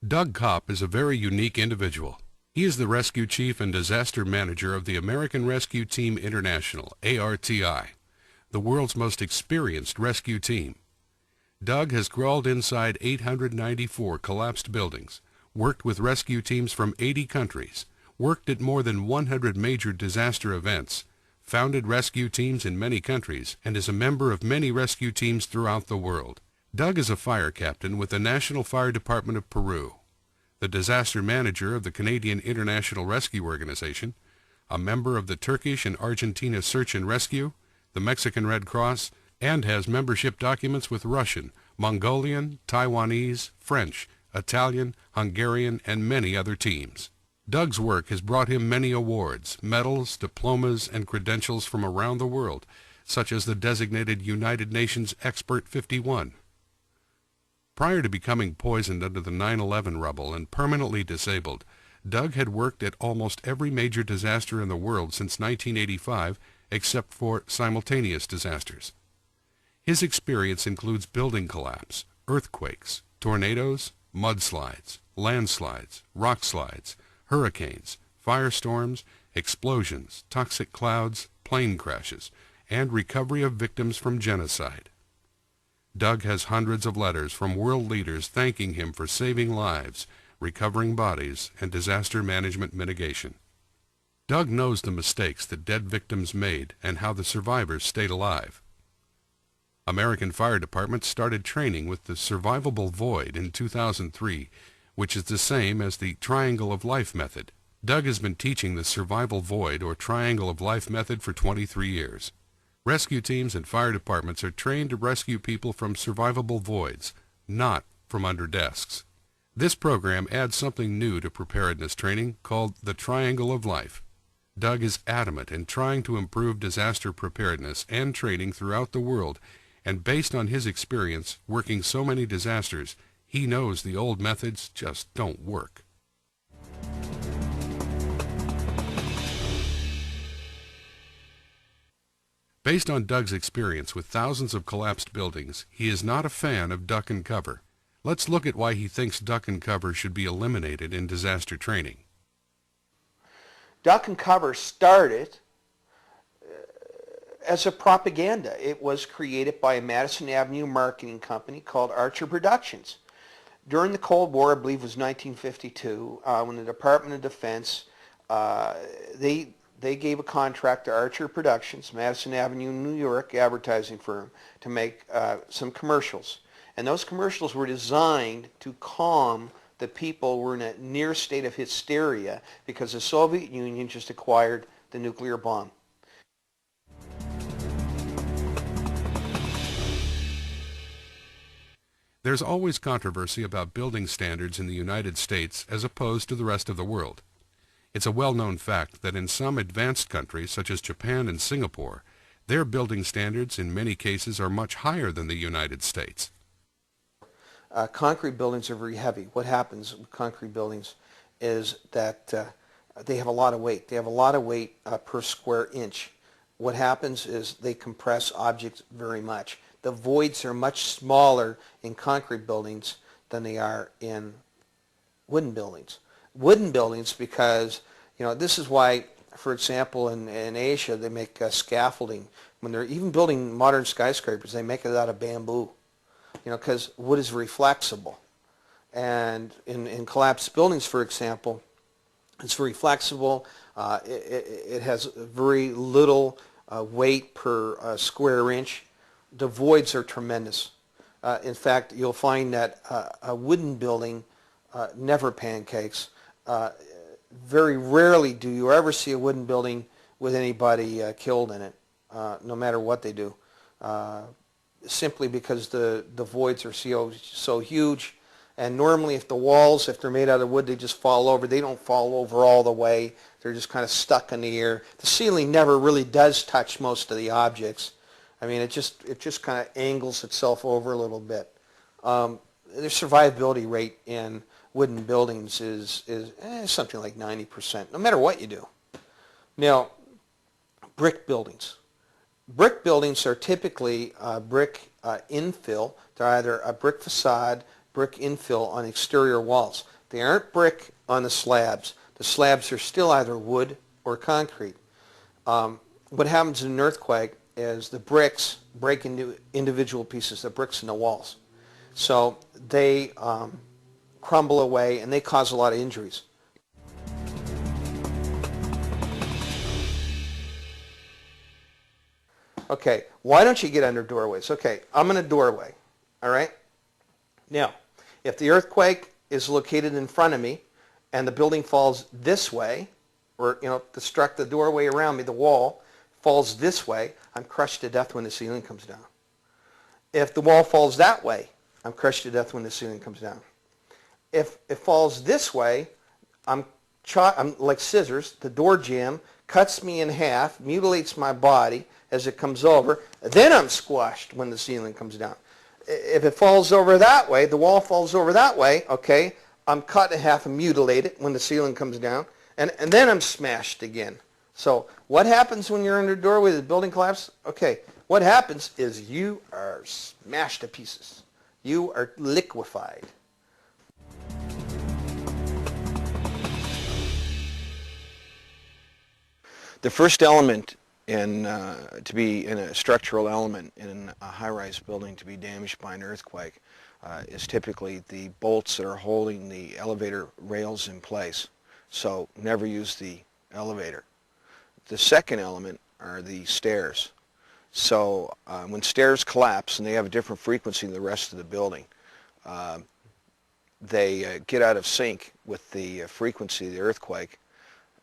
Doug Kopp is a very unique individual. He is the rescue chief and disaster manager of the American Rescue Team International, ARTI, the world's most experienced rescue team. Doug has crawled inside 894 collapsed buildings, worked with rescue teams from 80 countries, worked at more than 100 major disaster events, founded rescue teams in many countries, and is a member of many rescue teams throughout the world. Doug is a fire captain with the National Fire Department of Peru, the disaster manager of the Canadian International Rescue Organization, a member of the Turkish and Argentina Search and Rescue, the Mexican Red Cross, and has membership documents with Russian, Mongolian, Taiwanese, French, Italian, Hungarian, and many other teams. Doug's work has brought him many awards, medals, diplomas, and credentials from around the world, such as the designated United Nations Expert 51. Prior to becoming poisoned under the 9/11 rubble and permanently disabled, Doug had worked at almost every major disaster in the world since 1985, except for simultaneous disasters. His experience includes building collapse, earthquakes, tornadoes, mudslides, landslides, rock slides, hurricanes, firestorms, explosions, toxic clouds, plane crashes, and recovery of victims from genocide. Doug has hundreds of letters from world leaders thanking him for saving lives, recovering bodies, and disaster management mitigation. Doug knows the mistakes that dead victims made and how the survivors stayed alive. American fire departments started training with the survivable void in 2003, which is the same as the Triangle of Life method. Doug has been teaching the survival void or Triangle of Life method for 23 years. Rescue teams and fire departments are trained to rescue people from survivable voids, not from under desks. This program adds something new to preparedness training called the Triangle of Life. Doug is adamant in trying to improve disaster preparedness and training throughout the world, and based on his experience working so many disasters, he knows the old methods just don't work. Based on Doug's experience with thousands of collapsed buildings, he is not a fan of duck and cover. Let's look at why he thinks duck and cover should be eliminated in disaster training. Duck and cover started as a propaganda. It was created by a Madison Avenue marketing company called Archer Productions. During the Cold War, I believe it was 1952, when the Department of Defense, they gave a contract to Archer Productions, Madison Avenue, New York advertising firm, to make some commercials. And those commercials were designed to calm the people who were in a near state of hysteria because the Soviet Union just acquired the nuclear bomb. There's always controversy about building standards in the United States as opposed to the rest of the world. It's a well-known fact that in some advanced countries, such as Japan and Singapore, their building standards in many cases are much higher than the United States. Concrete buildings are very heavy. What happens with concrete buildings is that they have a lot of weight. They have a lot of weight per square inch. What happens is they compress objects very much. The voids are much smaller in concrete buildings than they are in wooden buildings. Wooden buildings, because this is why, for example, in Asia they make scaffolding. When they're even building modern skyscrapers, they make it out of bamboo, because wood is very flexible. And in collapsed buildings, for example, it's very flexible. It has very little weight per square inch. The voids are tremendous. In fact, you'll find that a wooden building never pancakes. Very rarely do you ever see a wooden building with anybody killed in it, no matter what they do, simply because the voids are so huge. And normally if the walls, if they're made out of wood, they just fall over. They don't fall over all the way. They're just kind of stuck in the air. The ceiling never really does touch most of the objects. I mean, it just kind of angles itself over a little bit. The survivability rate in wooden buildings is something like 90%, no matter what you do. Now, brick buildings. Brick buildings are typically brick infill. They're either a brick facade, brick infill on exterior walls. They aren't brick on the slabs. The slabs are still either wood or concrete. What happens in an earthquake is the bricks break into individual pieces, the bricks in the walls. So they crumble away and they cause a lot of injuries. Okay, why don't you get under doorways? Okay, I'm in a doorway, all right? Now, if the earthquake is located in front of me and the building falls this way, or, the doorway around me, the wall, falls this way, I'm crushed to death when the ceiling comes down. If the wall falls that way, I'm crushed to death when the ceiling comes down. If it falls this way, I'm like scissors, the door jamb cuts me in half, mutilates my body as it comes over, then I'm squashed when the ceiling comes down. If it falls over that way, the wall falls over that way, okay, I'm cut in half and mutilated when the ceiling comes down, and then I'm smashed again. So what happens when you're under a doorway, the building collapses? Okay, what happens is you are smashed to pieces. You are liquefied. The first element to be in a structural element in a high-rise building to be damaged by an earthquake is typically the bolts that are holding the elevator rails in place. So never use the elevator. The second element are the stairs. So when stairs collapse, and they have a different frequency than the rest of the building, they get out of sync with the frequency of the earthquake,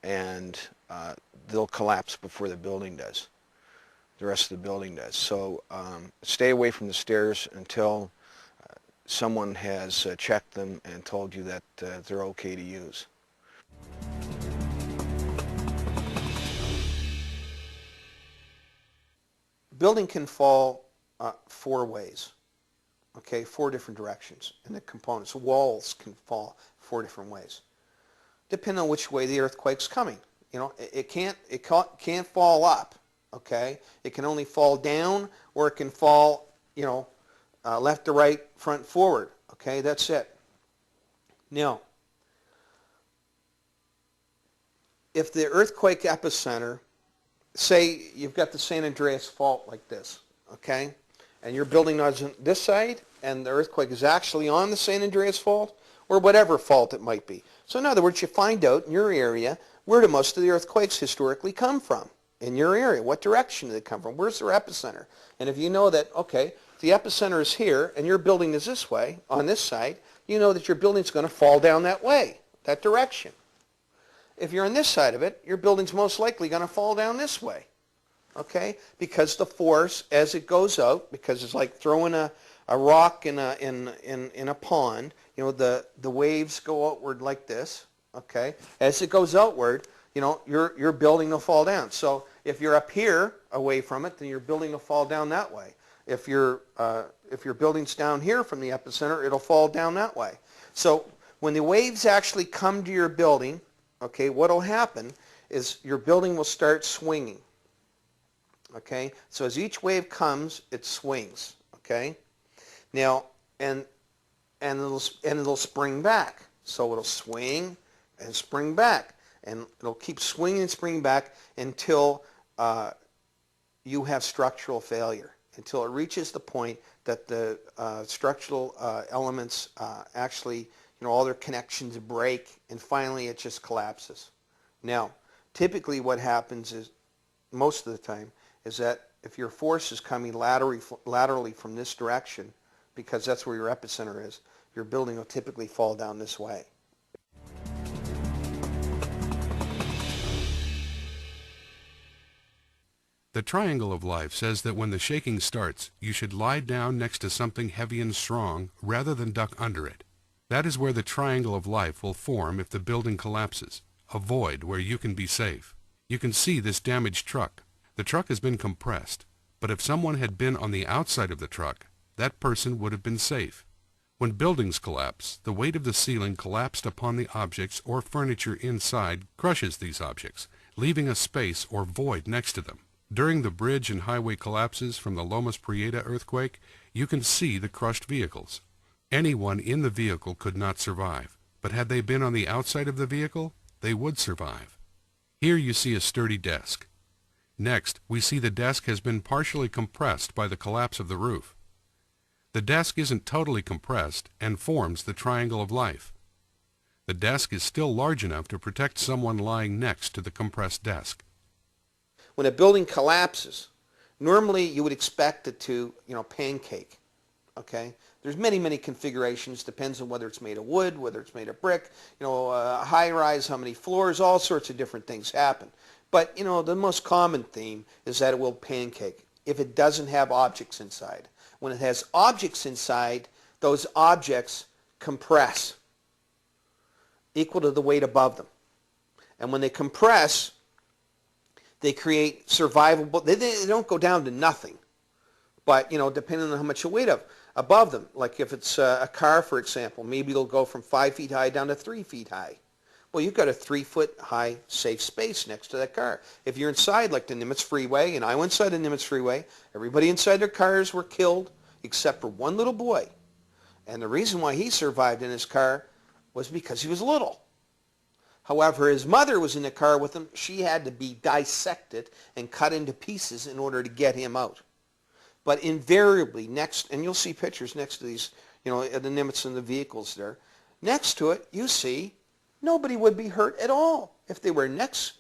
and they'll collapse before the building does. The rest of the building does. So stay away from the stairs until someone has checked them and told you that they're okay to use. Building can fall 4 ways, okay, 4 different directions in the components. Walls can fall 4 different ways, depending on which way the earthquake's coming. It can't fall up, okay? It can only fall down, or it can fall, left to right, front forward, okay? That's it. Now, if the earthquake epicenter, say you've got the San Andreas Fault like this, okay? And your building is on this side, and the earthquake is actually on the San Andreas Fault, or whatever fault it might be. So in other words, you find out in your area where do most of the earthquakes historically come from in your area. What direction do they come from? Where's their epicenter? And if you know that, okay, the epicenter is here, and your building is this way, on this side, you know that your building's going to fall down that way, that direction. If you're on this side of it, your building's most likely going to fall down this way, okay? Because the force, as it goes out, because it's like throwing a rock in a pond, the waves go outward like this, okay? As it goes outward, your building will fall down. So if you're up here away from it, then your building will fall down that way. If your building's down here from the epicenter, it'll fall down that way. So when the waves actually come to your building, okay, what will happen is your building will start swinging. Okay, so as each wave comes, it swings. Okay, now and it'll spring back. So it'll swing and spring back, and it'll keep swinging and springing back until you have structural failure, until it reaches the point that the structural elements actually, all their connections break, and finally it just collapses. Now, typically what happens is, most of the time, is that if your force is coming laterally from this direction, because that's where your epicenter is, your building will typically fall down this way. The triangle of life says that when the shaking starts, you should lie down next to something heavy and strong rather than duck under it. That is where the triangle of life will form if the building collapses, a void where you can be safe. You can see this damaged truck. The truck has been compressed, but if someone had been on the outside of the truck, that person would have been safe. When buildings collapse, the weight of the ceiling collapsed upon the objects or furniture inside crushes these objects, leaving a space or void next to them. During the bridge and highway collapses from the Lomas Prieta earthquake, you can see the crushed vehicles. Anyone in the vehicle could not survive. but had they been on the outside of the vehicle, they would survive. Here you see a sturdy desk. Next, we see the desk has been partially compressed by the collapse of the roof. The desk isn't totally compressed and forms the triangle of life. The desk is still large enough to protect someone lying next to the compressed desk. When a building collapses, normally you would expect it to, pancake. Okay? There's many configurations. Depends on whether it's made of wood, whether it's made of brick, high rise, how many floors, all sorts of different things happen. But, the most common theme is that it will pancake if it doesn't have objects inside. When it has objects inside, those objects compress equal to the weight above them. And when they compress, they create survivable, they don't go down to nothing. But, depending on how much you weight above them, like if it's a car, for example, maybe it'll go from 5 feet high down to 3 feet high. Well, you've got a 3-foot high safe space next to that car. If you're inside, like the Nimitz Freeway, and I went inside the Nimitz Freeway, everybody inside their cars were killed except for one little boy. And the reason why he survived in his car was because he was little. However, his mother was in the car with him. She had to be dissected and cut into pieces in order to get him out. But invariably, and you'll see pictures next to these, the Nimitz and the vehicles there. Next to it, you see, nobody would be hurt at all if they were next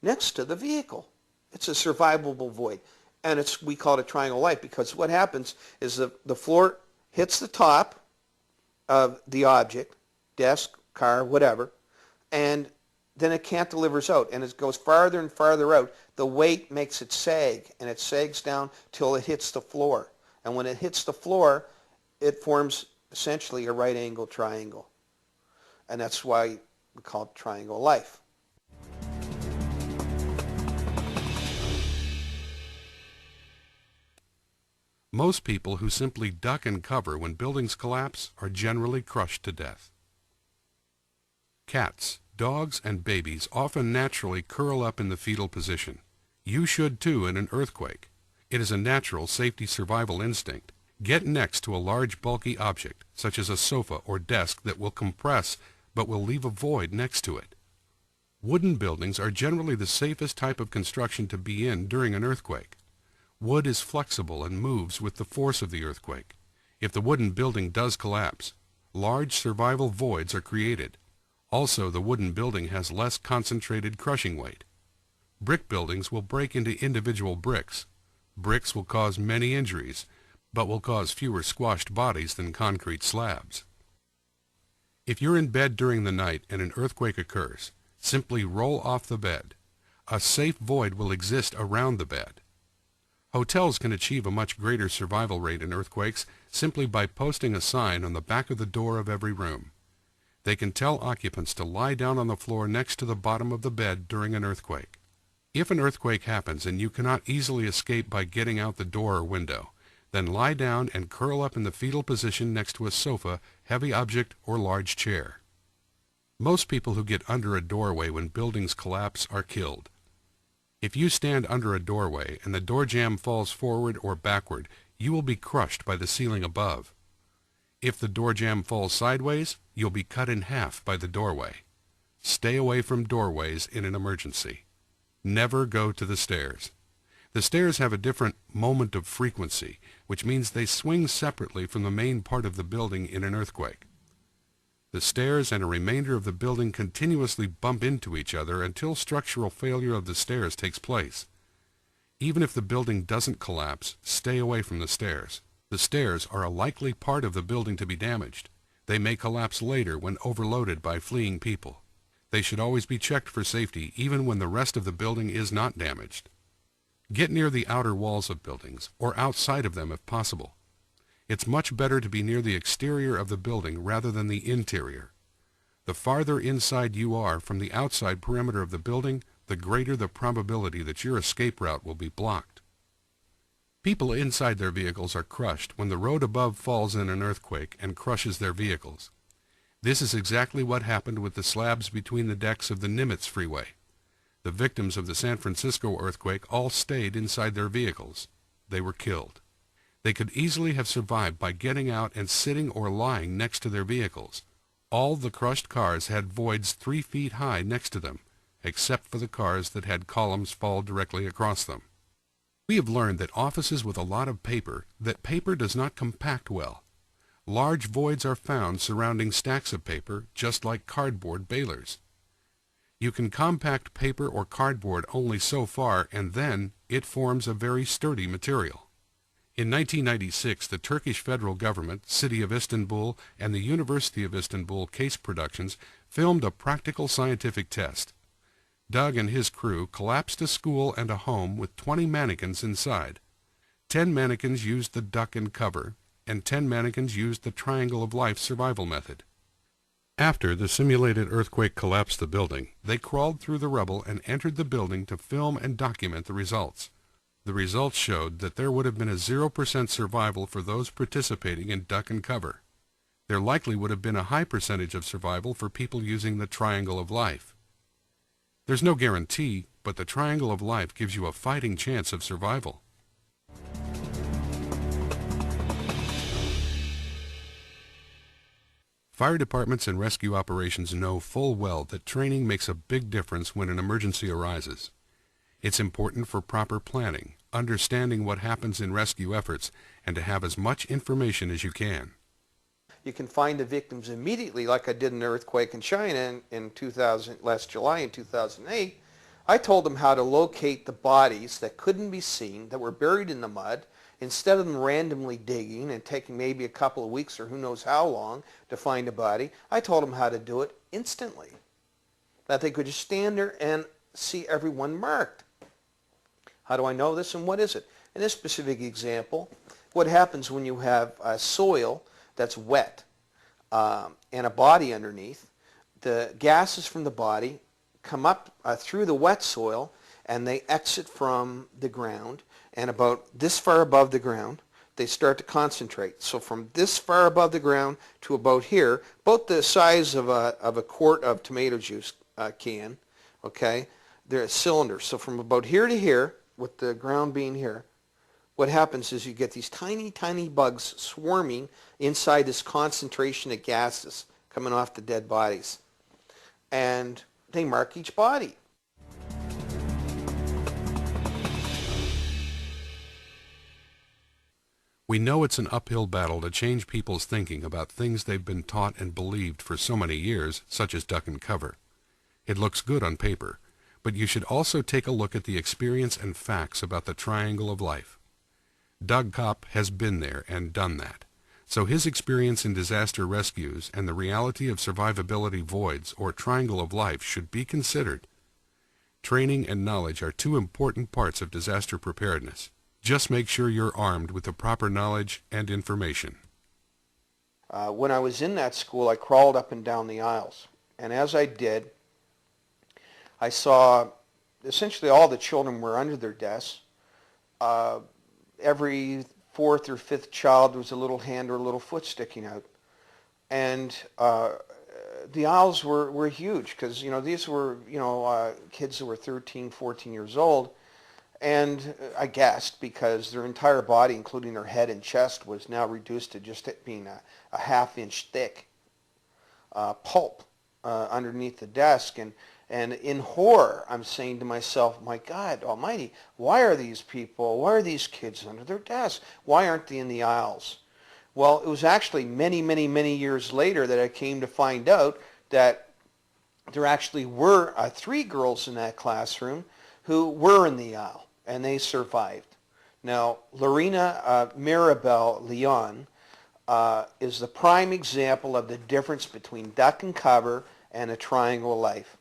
to the vehicle. It's a survivable void. And we call it a triangle of life because what happens is the floor hits the top of the object, desk, car, whatever, and then it cantilevers out, and it goes farther and farther out. The weight makes it sag, and it sags down till it hits the floor. And when it hits the floor, it forms essentially a right angle triangle. And that's why we call it triangle of life. Most people who simply duck and cover when buildings collapse are generally crushed to death. Cats, dogs, and babies often naturally curl up in the fetal position. You should too in an earthquake. It is a natural safety survival instinct. Get next to a large bulky object, such as a sofa or desk that will compress but will leave a void next to it. Wooden buildings are generally the safest type of construction to be in during an earthquake. Wood is flexible and moves with the force of the earthquake. If the wooden building does collapse, large survival voids are created. Also, the wooden building has less concentrated crushing weight. Brick buildings will break into individual bricks. Bricks will cause many injuries, but will cause fewer squashed bodies than concrete slabs. If you're in bed during the night and an earthquake occurs, simply roll off the bed. A safe void will exist around the bed. Hotels can achieve a much greater survival rate in earthquakes simply by posting a sign on the back of the door of every room. They can tell occupants to lie down on the floor next to the bottom of the bed during an earthquake. If an earthquake happens and you cannot easily escape by getting out the door or window, then lie down and curl up in the fetal position next to a sofa, heavy object, or large chair. Most people who get under a doorway when buildings collapse are killed. If you stand under a doorway and the door jamb falls forward or backward, you will be crushed by the ceiling above. If the door jamb falls sideways, you'll be cut in half by the doorway. Stay away from doorways in an emergency. Never go to the stairs. The stairs have a different moment of frequency, which means they swing separately from the main part of the building in an earthquake. The stairs and a remainder of the building continuously bump into each other until structural failure of the stairs takes place. Even if the building doesn't collapse, stay away from the stairs. The stairs are a likely part of the building to be damaged. They may collapse later when overloaded by fleeing people. They should always be checked for safety even when the rest of the building is not damaged. Get near the outer walls of buildings, or outside of them if possible. It's much better to be near the exterior of the building rather than the interior. The farther inside you are from the outside perimeter of the building, the greater the probability that your escape route will be blocked. People inside their vehicles are crushed when the road above falls in an earthquake and crushes their vehicles. This is exactly what happened with the slabs between the decks of the Nimitz Freeway. The victims of the San Francisco earthquake all stayed inside their vehicles. They were killed. They could easily have survived by getting out and sitting or lying next to their vehicles. All the crushed cars had voids 3 feet high next to them, except for the cars that had columns fall directly across them. We have learned that offices with a lot of paper, that paper does not compact well. Large voids are found surrounding stacks of paper, just like cardboard balers. You can compact paper or cardboard only so far, and then it forms a very sturdy material. In 1996, the Turkish federal government, City of Istanbul, and the University of Istanbul Case Productions filmed a practical scientific test. Doug and his crew collapsed a school and a home with 20 mannequins inside. 10 mannequins used the duck and cover, and 10 mannequins used the triangle of life survival method. After the simulated earthquake collapsed the building, they crawled through the rubble and entered the building to film and document the results. The results showed that there would have been a 0% survival for those participating in duck and cover. There likely would have been a high percentage of survival for people using the triangle of life. There's no guarantee, but the triangle of life gives you a fighting chance of survival. Fire departments and rescue operations know full well that training makes a big difference when an emergency arises. It's important for proper planning, understanding what happens in rescue efforts, and to have as much information as you can. You can find the victims immediately, like I did in the earthquake in China in last July in 2008. I told them how to locate the bodies that couldn't be seen, that were buried in the mud, instead of them randomly digging and taking maybe a couple of weeks or who knows how long to find a body. I told them how to do it instantly, that they could just stand there and see everyone marked. How do I know this, and what is it? In this specific example, what happens when you have soil that's wet and a body underneath, the gases from the body come up through the wet soil and they exit from the ground, and about this far above the ground they start to concentrate. So from this far above the ground to about here, about the size of a quart of tomato juice can, okay, they're a cylinder. So from about here to here, with the ground being here, what happens is you get these tiny, tiny bugs swarming inside this concentration of gases coming off the dead bodies. And they mark each body. We know it's an uphill battle to change people's thinking about things they've been taught and believed for so many years, such as duck and cover. It looks good on paper, but you should also take a look at the experience and facts about the triangle of life. Doug Kopp has been there and done that, so his experience in disaster rescues and the reality of survivability voids or triangle of life should be considered. Training and knowledge are two important parts of disaster preparedness. Just make sure you're armed with the proper knowledge and information. When I was in that school, I crawled up and down the aisles, and as I did, I saw essentially all the children were under their desks. Every fourth or fifth child was a little hand or a little foot sticking out. And the aisles were huge because, these were, kids who were 13, 14 years old. And I guessed because their entire body, including their head and chest, was now reduced to just it being a half-inch thick pulp underneath the desk. And in horror, I'm saying to myself, my God almighty, why are these kids under their desks? Why aren't they in the aisles? Well, it was actually many, many, many years later that I came to find out that there actually were 3 girls in that classroom who were in the aisle, and they survived. Now, Lorena Mirabel Leon is the prime example of the difference between duck and cover and a triangle of life.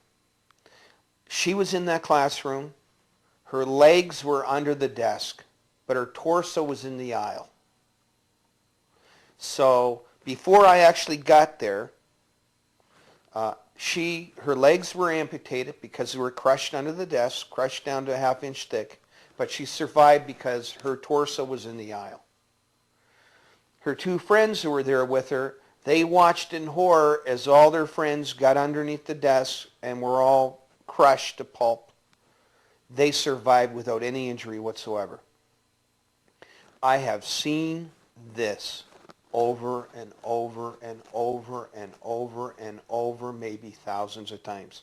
She was in that classroom. Her legs were under the desk, but her torso was in the aisle. So before I actually got there, her legs were amputated because they were crushed under the desk, crushed down to a half-inch thick, but she survived because her torso was in the aisle. Her 2 friends who were there with her, they watched in horror as all their friends got underneath the desk and were all crushed to pulp. They survived without any injury whatsoever. I have seen this. over and over and over and over and over, maybe thousands of times.